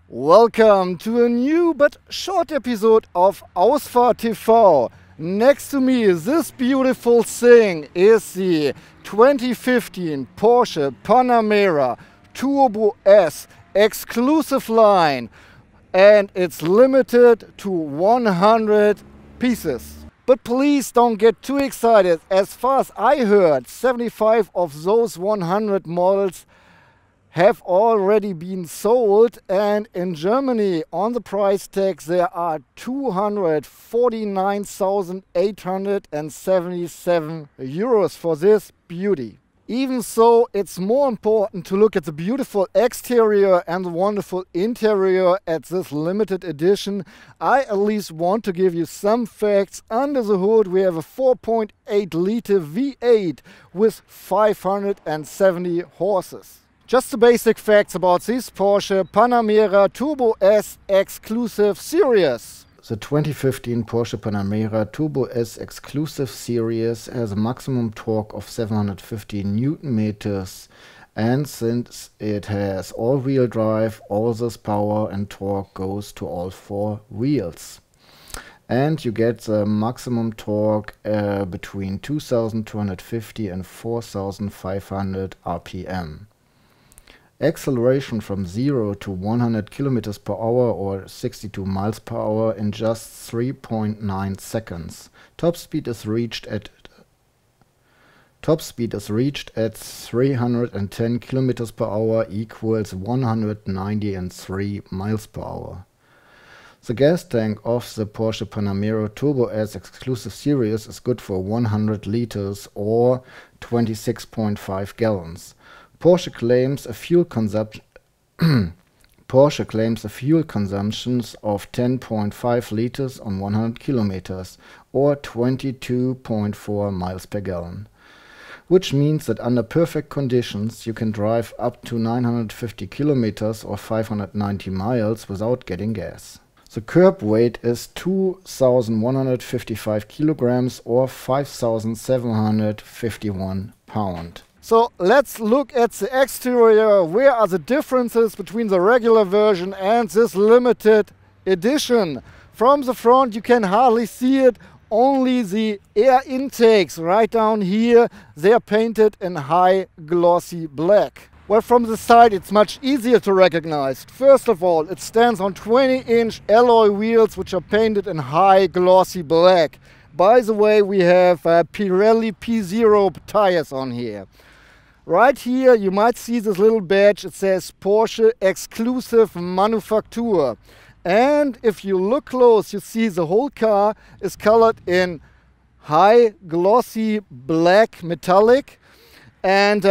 Welcome to a new but short episode of Ausfahrt.tv. Next to me, this beautiful thing is the 2015 Porsche Panamera Turbo S Exclusive line, and it's limited to 100 pieces. But please don't get too excited. As far as I heard, 75 of those 100 models have already been sold, and in Germany on the price tag there are 249,877 euros for this beauty. Even so, it's more important to look at the beautiful exterior and the wonderful interior at this limited edition. I at least want to give you some facts. Under the hood we have a 4.8 liter V8 with 570 horses. Just the basic facts about this Porsche Panamera Turbo S Exclusive Series. The 2015 Porsche Panamera Turbo S Exclusive Series has a maximum torque of 750 Newton meters, and since it has all-wheel drive, all this power and torque goes to all four wheels. And you get the maximum torque between 2250 and 4500 RPM. Acceleration from 0 to 100 km per hour or 62 miles per hour in just 3.9 seconds. Top speed is reached at 310 km per hour equals 193 miles per hour. The gas tank of the Porsche Panamera Turbo S Exclusive Series is good for 100 liters or 26.5 gallons. Porsche claims a fuel consumption of 10.5 liters on 100 kilometers or 22.4 miles per gallon, which means that under perfect conditions you can drive up to 950 kilometers or 590 miles without getting gas. The curb weight is 2,155 kilograms or 5,751 pounds. So let's look at the exterior. Where are the differences between the regular version and this limited edition? From the front you can hardly see it, only the air intakes right down here, they're painted in high glossy black. Well, from the side it's much easier to recognize. First of all, it stands on 20-inch alloy wheels which are painted in high glossy black. By the way, we have Pirelli P0 tires on here. Right here you might see this little badge. It says Porsche Exclusive Manufaktur. And if you look close, you see the whole car is colored in high glossy black metallic. And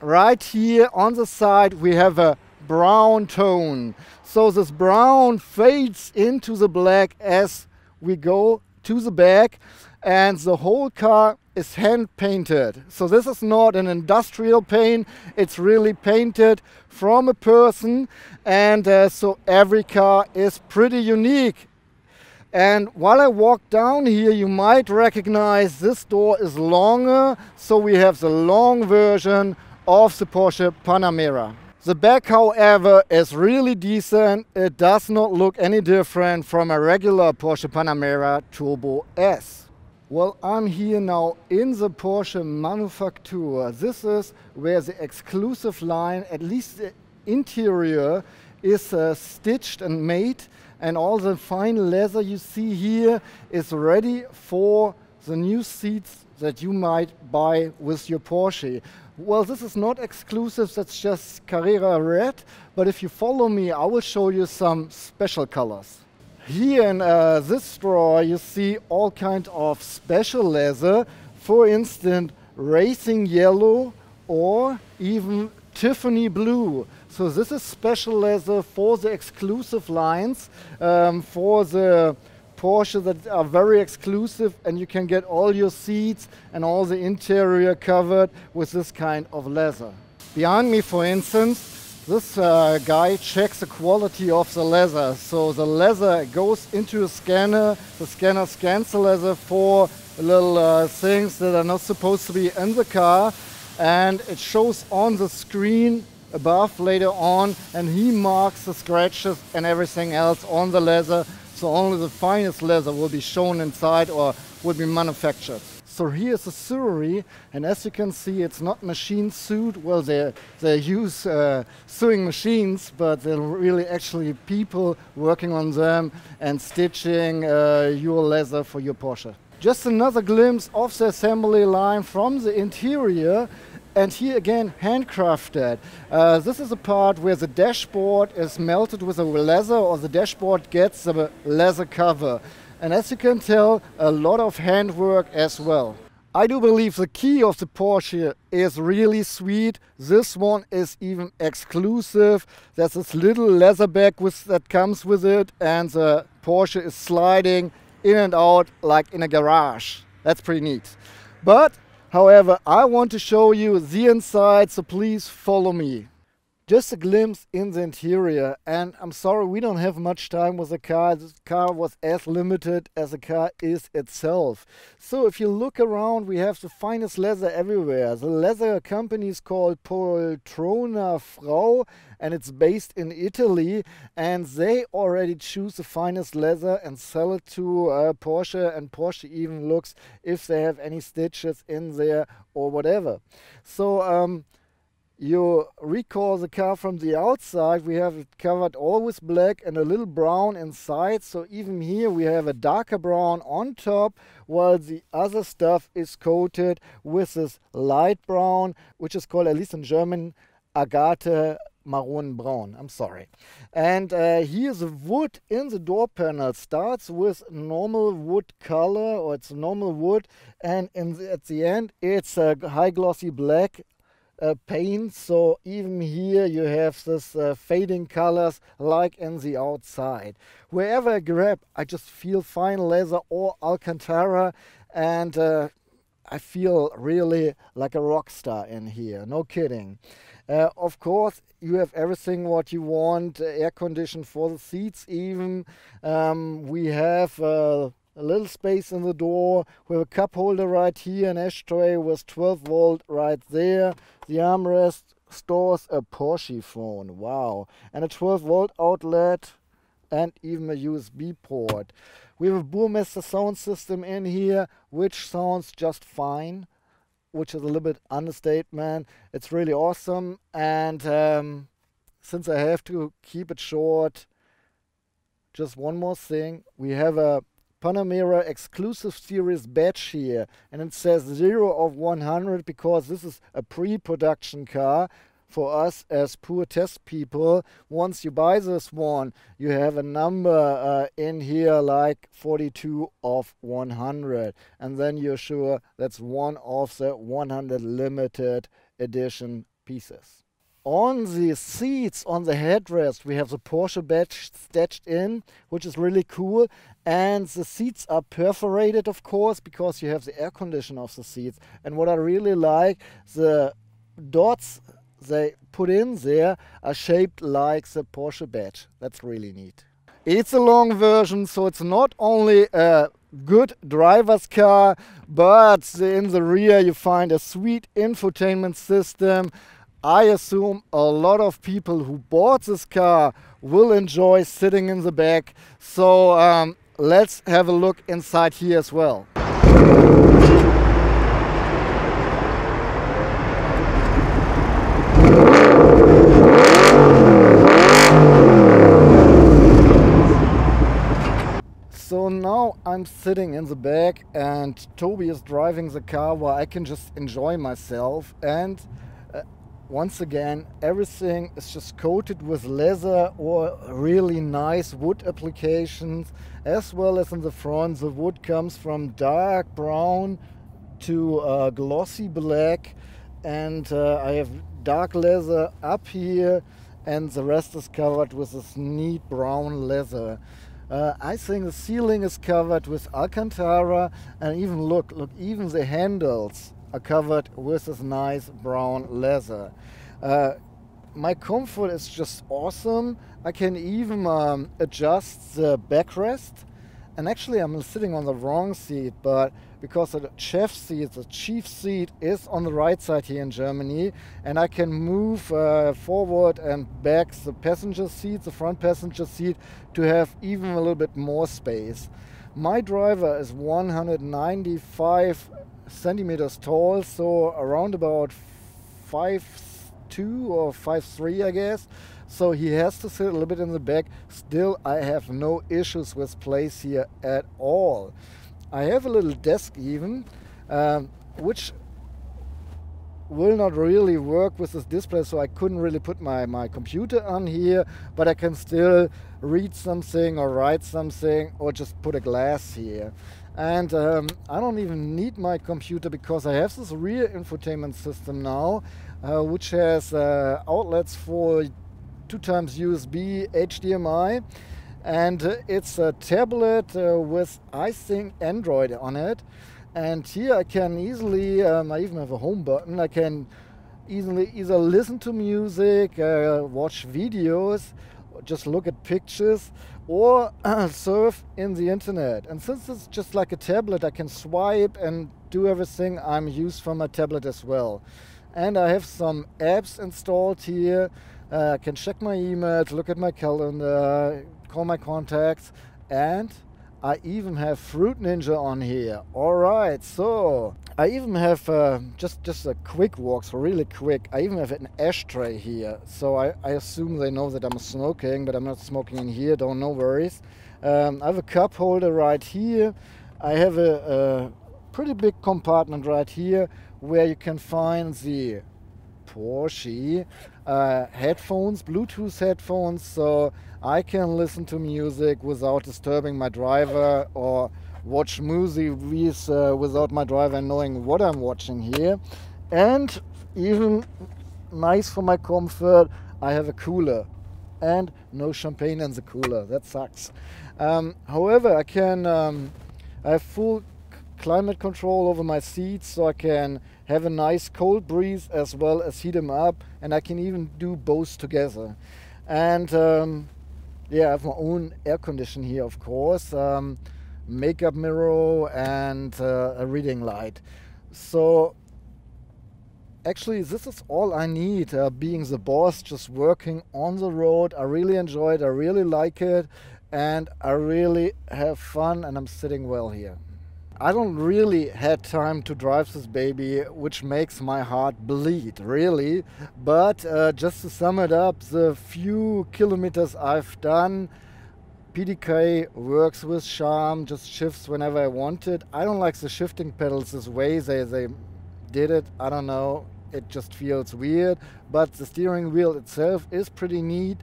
right here on the side we have a brown tone. So this brown fades into the black as we go to the back, and the whole car is hand painted. So this is not an industrial paint, it's really painted from a person, and so every car is pretty unique. And while I walk down here, you might recognize this door is longer, so we have the long version of the Porsche Panamera. The back, however, is really decent. It does not look any different from a regular Porsche Panamera Turbo S. Well, I'm here now in the Porsche Manufaktur. This is where the exclusive line, at least the interior, is stitched and made, and all the fine leather you see here is ready for the new seats that you might buy with your Porsche. Well, this is not exclusive, that's just Carrera Red, but if you follow me I will show you some special colors. Here in this drawer you see all kinds of special leather, for instance racing yellow or even Tiffany blue. So this is special leather for the exclusive lines, for the Porsche that are very exclusive, and you can get all your seats and all the interior covered with this kind of leather. Behind me, for instance, this guy checks the quality of the leather. So the leather goes into a scanner, the scanner scans the leather for little things that are not supposed to be in the car, and it shows on the screen above later on, and he marks the scratches and everything else on the leather, so only the finest leather will be shown inside or will be manufactured. So here's the Serie, and as you can see, it's not machine sewed. Well, they use sewing machines, but they're really actually people working on them and stitching your leather for your Porsche. Just another glimpse of the assembly line from the interior. And here again, handcrafted. This is a part where the dashboard is melted with a leather, or the dashboard gets the leather cover. And as you can tell, a lot of handwork as well. I do believe the key of the Porsche is really sweet. This one is even exclusive. There's this little leather bag that comes with it, and the Porsche is sliding in and out like in a garage. That's pretty neat. But however, I want to show you the inside, so please follow me. Just a glimpse in the interior, and I'm sorry we don't have much time with the car. This car was as limited as the car is itself. So if you look around, we have the finest leather everywhere. The leather company is called Poltrona, and it's based in Italy, and they already choose the finest leather and sell it to Porsche, and Porsche even looks if they have any stitches in there or whatever. So you recall the car from the outside, we have it covered all with black and a little brown inside, so even here we have a darker brown on top, while the other stuff is coated with this light brown, which is called, at least in German, Agate Maroon Braun. I'm sorry. And here the wood in the door panel starts with normal wood color, or it's normal wood, and at the end it's a high glossy black paint, so even here you have this fading colors like in the outside. Wherever I grab, I just feel fine leather or Alcantara, and I feel really like a rock star in here, no kidding. Of course, you have everything what you want, air condition for the seats even. We have a little space in the door. We have a cup holder right here, an ashtray with 12 volt right there. The armrest stores a Porsche phone, wow. And a 12 volt outlet and even a USB port. We have a Burmester sound system in here, which sounds just fine, which is a little bit understatement. It's really awesome. And since I have to keep it short, just one more thing. We have a Panamera Exclusive Series badge here, and it says 0 of 100 because this is a pre-production car for us as poor test people. Once you buy this one, you have a number in here like 42 of 100, and then you're sure that's one of the 100 limited edition pieces. On the seats, on the headrest, we have the Porsche badge stitched in, which is really cool. And the seats are perforated, of course, because you have the air condition of the seats. And what I really like, the dots they put in there are shaped like the Porsche badge. That's really neat. It's a long version, so it's not only a good driver's car, but in the rear you find a sweet infotainment system. I assume a lot of people who bought this car will enjoy sitting in the back. So let's have a look inside here as well. So now I'm sitting in the back and Toby is driving the car where I can just enjoy myself, and once again, everything is just coated with leather or really nice wood applications, as well as in the front. The wood comes from dark brown to glossy black, and I have dark leather up here, and the rest is covered with this neat brown leather. I think the ceiling is covered with Alcantara, and even look, even the handles are covered with this nice brown leather. My comfort is just awesome. I can even adjust the backrest, And actually I'm sitting on the wrong seat, but because the chef seat, the chief seat is on the right side here in Germany, and I can move forward and back the passenger seat, the front passenger seat, to have even a little bit more space. My driver is 195 centimeters tall, so around about 5'2" or 5'3", I guess. So he has to sit a little bit in the back. Still, I have no issues with place here at all. I have a little desk even, which will not really work with this display, so I couldn't really put my computer on here, but I can still read something or write something or just put a glass here. And I don't even need my computer because I have this rear infotainment system now, which has outlets for 2x USB, HDMI, and it's a tablet with, I think, Android on it. And here I can easily, I even have a home button, I can easily either listen to music, watch videos, just look at pictures, or surf in the internet. And since it's just like a tablet, I can swipe and do everything I'm used from a tablet as well. And I have some apps installed here. I can check my emails, look at my calendar, call my contacts, and I even have Fruit Ninja on here. Alright, so I even have just a quick walk, so really quick. I even have an ashtray here, so I assume they know that I'm smoking, but I'm not smoking in here, no worries. I have a cup holder right here. I have a pretty big compartment right here where you can find the Porsche headphones, Bluetooth headphones, so I can listen to music without disturbing my driver, or watch movies without my driver knowing what I'm watching here. And even nice for my comfort, I have a cooler, and no champagne in the cooler. That sucks. However, I can I have full climate control over my seats, so I can have a nice cold breeze as well as heat them up, and I can even do both together. And yeah, I have my own air condition here, of course, makeup mirror, and a reading light. So actually this is all I need, being the boss, just working on the road. I really enjoy it, I really like it, and I really have fun, and I'm sitting well here. I don't really had time to drive this baby, which makes my heart bleed, really. But just to sum it up, the few kilometers I've done, PDK works with charm, just shifts whenever I want it. I don't like the shifting pedals this way, they did it, I don't know, it just feels weird. But the steering wheel itself is pretty neat.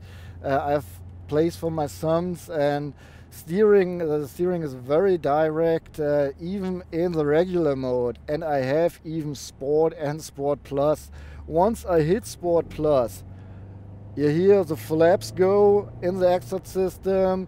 I have place for my thumbs, and the steering is very direct, even in the regular mode, and I have even Sport and Sport Plus. Once I hit Sport Plus, you hear the flaps go in the exhaust system.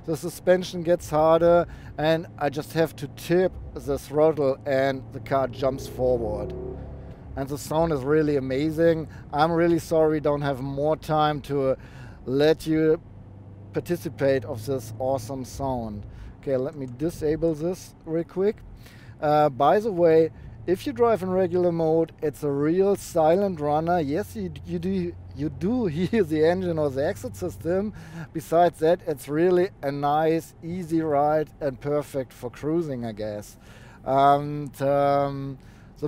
The suspension gets harder, and I just have to tip the throttle and the car jumps forward. And the sound is really amazing. I'm really sorry we don't have more time to let you participate of this awesome sound. Okay, let me disable this real quick. By the way, if you drive in regular mode, it's a real silent runner. Yes, you do hear the engine or the exit system. Besides that, it's really a nice, easy ride and perfect for cruising, I guess. And the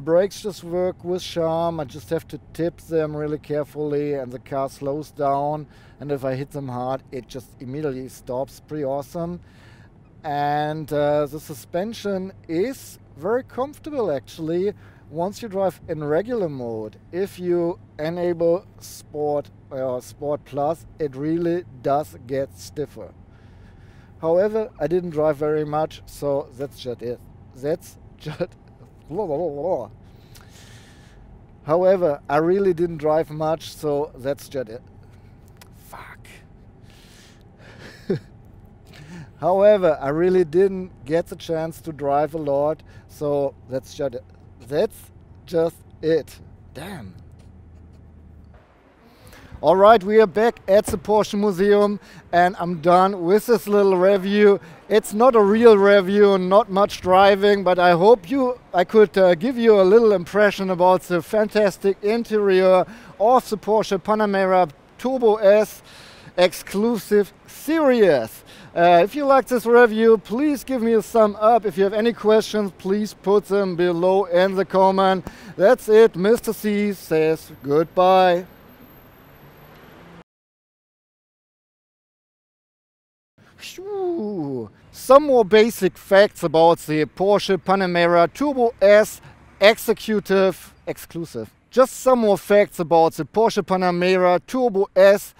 brakes just work with charm. I just have to tip them really carefully, and the car slows down. And if I hit them hard, it just immediately stops. Pretty awesome. And the suspension is very comfortable, actually, once you drive in regular mode. If you enable Sport or Sport Plus, it really does get stiffer. However, I didn't drive very much, so that's just it. That's just However, I really didn't drive much, so that's just it. Fuck. However, I really didn't get the chance to drive a lot, so that's just it. Damn. Alright, we are back at the Porsche Museum and I'm done with this little review. It's not a real review, not much driving, but I hope I could give you a little impression about the fantastic interior of the Porsche Panamera Turbo S Exclusive Series. If you like this review, please give me a thumb up. If you have any questions, please put them below in the comment. That's it. Mr. C says goodbye. Some more basic facts about the Porsche Panamera Turbo S Executive Exclusive. Just some more facts about the Porsche Panamera Turbo S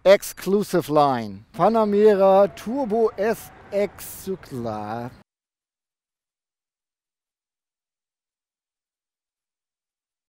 Exclusive line. Panamera Turbo S Executive.